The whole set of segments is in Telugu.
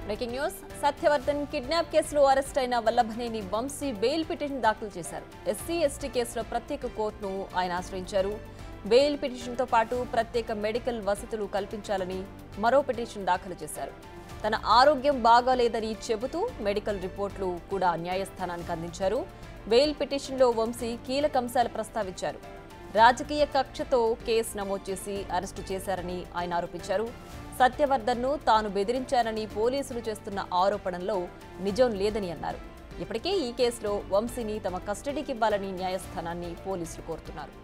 బ్రేకింగ్ న్యూస్ సత్యవర్ధన్ కిడ్నాప్ కేసులో అరెస్ట్ అయిన వల్లభనేని వంశీ బెయిల్ పిటిషన్ దాఖలు చేశారు. ఎస్సీ ఎస్టీ కేసులో ప్రత్యేక కోర్టును ఆయన ఆశ్రయించారు. బెయిల్ పిటిషన్తో పాటు ప్రత్యేక మెడికల్ వసతులు కల్పించాలని మరో పిటిషన్ దాఖలు చేశారు. తన ఆరోగ్యం బాగాలేదని చెబుతూ మెడికల్ రిపోర్టులు కూడా న్యాయస్థానానికి అందించారు. బెయిల్ పిటిషన్లో వంశీ కీలక అంశాలు ప్రస్తావించారు. రాజకీయ కక్షతో కేసు నమోదు చేసి అరెస్టు చేశారని ఆయన ఆరోపించారు. సత్యవర్ధన్ను తాను బెదిరించానని పోలీసులు చేస్తున్న ఆరోపణల్లో నిజం లేదని అన్నారు. ఇప్పటికే ఈ కేసులో వంశీని తమ కస్టడీకి ఇవ్వాలని న్యాయస్థానాన్ని పోలీసులు కోరుతున్నారు.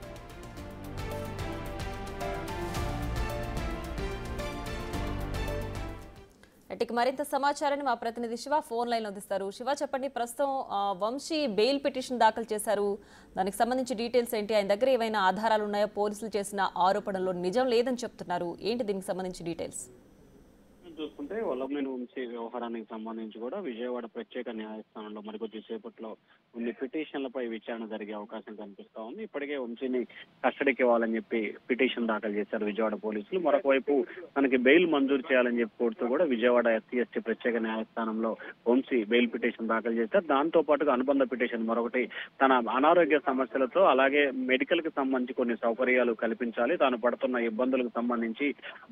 ఇక మరింత సమాచారాన్ని మా ప్రతినిధి శివ ఫోన్ లైన్ అందిస్తారు. శివ, చెప్పండి, ప్రస్తుతం వంశీ బెయిల్ పిటిషన్ దాఖలు చేశారు. దానికి సంబంధించి డీటెయిల్స్ ఏంటి? ఆయన దగ్గర ఏవైనా ఆధారాలు ఉన్నాయా? పోలీసులు చేసిన ఆరోపణలో నిజం లేదని చెప్తున్నారు. ఏంటి దీనికి సంబంధించి డీటెయిల్స్? చూసుకుంటే వల్లభనేని వంశీ వ్యవహారానికి సంబంధించి కూడా విజయవాడ ప్రత్యేక న్యాయస్థానంలో మరికొద్ది సేపట్లో కొన్ని పిటిషన్లపై విచారణ జరిగే అవకాశం కనిపిస్తా ఉంది. ఇప్పటికే వంశీని కస్టడీకి ఇవ్వాలని చెప్పి పిటిషన్ దాఖలు చేశారు విజయవాడ పోలీసులు. మరొక వైపు తనకి బెయిల్ మంజూరు చేయాలని చెప్పి కోరుతూ కూడా విజయవాడ ఎస్సీ ఎస్టీ ప్రత్యేక న్యాయస్థానంలో వంశీ బెయిల్ పిటిషన్ దాఖలు చేశారు. దాంతో పాటుగా అనుబంధ పిటిషన్ మరొకటి, తన అనారోగ్య సమస్యలతో అలాగే మెడికల్ కి సంబంధించి కొన్ని సౌకర్యాలు కల్పించాలి, తాను పడుతున్న ఇబ్బందులకు సంబంధించి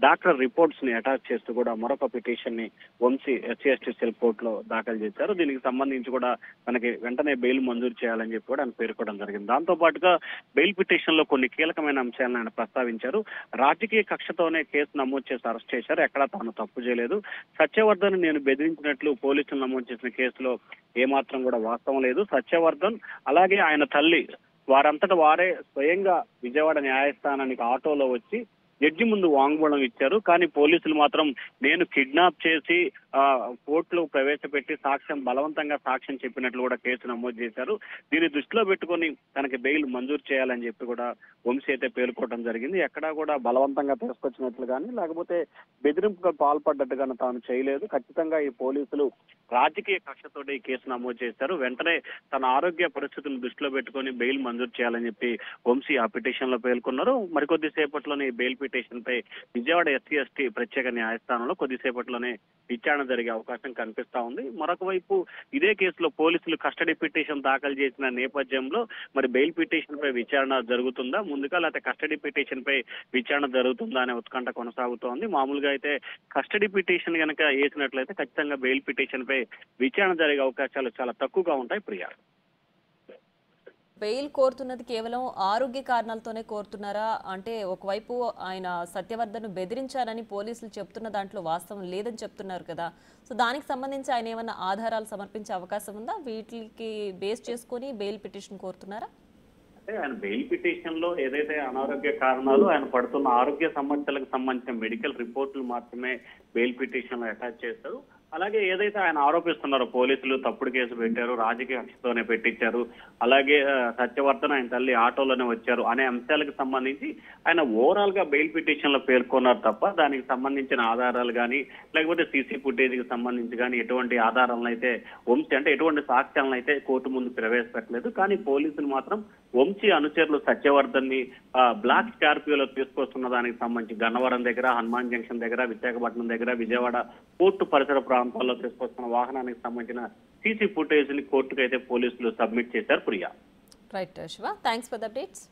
డాక్టర్ రిపోర్ట్స్ ని అటాచ్ చేస్తూ కూడా మరొక పిటిషన్ ని వంశీ ఎస్సీ ఎస్టీ సెల్ కోర్టులో దాఖలు చేశారు. దీనికి సంబంధించి కూడా తనకి వెంటనే బెయిల్ మంజూరు చేయాలని చెప్పి కూడా ఆయన పేర్కొనడం జరిగింది. దాంతో పాటుగా బెయిల్ పిటిషన్ లో కొన్ని కీలకమైన అంశాలను ఆయన ప్రస్తావించారు. రాజకీయ కక్షతోనే కేసు నమోదు చేసి అరెస్ట్ చేశారు, ఎక్కడా తాను తప్పు చేయలేదు. సత్యవర్ధన్ నేను బెదిరించినట్లు పోలీసులు నమోదు చేసిన కేసులో ఏమాత్రం కూడా వాస్తవం లేదు. సత్యవర్ధన్ అలాగే ఆయన తల్లి వారంతట వారే స్వయంగా విజయవాడ న్యాయస్థానానికి ఆటోలో వచ్చి జడ్జి ముందు వాంగ్మూలం ఇచ్చారు. కానీ పోలీసులు మాత్రం నేను కిడ్నాప్ చేసి కోర్టులో ప్రవేశపెట్టి బలవంతంగా సాక్ష్యం చెప్పినట్లు కూడా కేసు నమోదు చేశారు. దీన్ని దృష్టిలో పెట్టుకుని తనకి బెయిల్ మంజూరు చేయాలని చెప్పి కూడా వంశీ అయితే పేర్కొనడం జరిగింది. ఎక్కడా కూడా బలవంతంగా తీసుకొచ్చినట్లు కానీ లేకపోతే బెదిరింపుగా పాల్పడ్డట్టుగా తాను చేయలేదు. ఖచ్చితంగా ఈ పోలీసులు రాజకీయ కక్షతోటి ఈ కేసు నమోదు చేశారు. వెంటనే తన ఆరోగ్య పరిస్థితులను దృష్టిలో పెట్టుకుని బెయిల్ మంజూరు చేయాలని చెప్పి వంశీ ఆ పిటిషన్ లో పేర్కొన్నారు. మరికొద్ది సేపట్లోనే బెయిల్ పిటిషన్ పై విజయవాడ ఎస్సీ ఎస్టీ ప్రత్యేక న్యాయస్థానంలో కొద్దిసేపట్లోనే విచారణ జరిగే అవకాశం కనిపిస్తా ఉంది. మరొక వైపు ఇదే కేసులో పోలీసులు కస్టడీ పిటిషన్ దాఖలు చేసిన నేపథ్యంలో మరి బెయిల్ పిటిషన్ పై విచారణ జరుగుతుందా ముందుగా, లేకపోతే కస్టడీ పిటిషన్ పై విచారణ జరుగుతుందా అనే ఉత్కంఠ కొనసాగుతోంది. మామూలుగా అయితే కస్టడీ పిటిషన్ కనుక వేసినట్లయితే ఖచ్చితంగా బెయిల్ పిటిషన్ పై విచారణ జరిగే అవకాశాలు చాలా తక్కువగా ఉంటాయి. ప్రియా, బెయిల్ కోరుతున్నది కేవలం ఆరోగ్య కారణాలతోనే కోరుతున్నారా? అంటే ఒకవైపు ఆయన సత్యవర్ధన్ బెదిరించారని పోలీసులు చెప్తున్న దాంట్లో వాస్తవం లేదని చెప్తున్నారు కదా. సో దానికి సంబంధించి ఆయన ఏమైనా ఆధారాలు సమర్పించే అవకాశం ఉందా? వీటికి బేస్ చేసుకొని బెయిల్ పిటిషన్ కోరుతున్నారా? అంటే ఆయన బెయిల్ పిటిషన్ లో ఏదైతే అనారోగ్య కారణాలు, ఆయన పడుతున్న ఆరోగ్య సమస్యలకు సంబంధించిన మెడికల్ రిపోర్టులు మాత్రమే బెయిల్ పిటిషన్ లో అటాచ్ చేస్తారు. అలాగే ఏదైతే ఆయన ఆరోపిస్తున్నారో పోలీసులు తప్పుడు కేసు పెట్టారు, రాజకీయ కక్షతోనే పెట్టించారు, అలాగే సత్యవర్ధన్ ఆయన తల్లి ఆటోలోనే వచ్చారు అనే అంశాలకు సంబంధించి ఆయన ఓవరాల్ గా బెయిల్ పిటిషన్ లో పేర్కొన్నారు తప్ప దానికి సంబంధించిన ఆధారాలు కానీ లేకపోతే సీసీ ఫుటేజ్ కి సంబంధించి కానీ ఎటువంటి ఆధారాలను అయితే వంశీ అంటే ఎటువంటి సాక్ష్యాలను అయితే కోర్టు ముందు ప్రవేశపెట్టలేదు. కానీ పోలీసులు మాత్రం వంశీ అనుచరులు సత్యవర్ధన్ ని బ్లాక్ స్కార్పియోలో తీసుకొస్తున్న దానికి సంబంధించి గన్నవరం దగ్గర, హనుమాన్ జంక్షన్ దగ్గర, విశాఖపట్నం దగ్గర, విజయవాడ కోర్టు పరిసర ప్రాంతాల్లో తీసుకొస్తున్న వాహనానికి సంబంధించిన సీసీ ఫుటేజ్ ని కోర్టుకు అయితే పోలీసులు సబ్మిట్ చేశారు. Priya, right Shiva, thanks for the updates.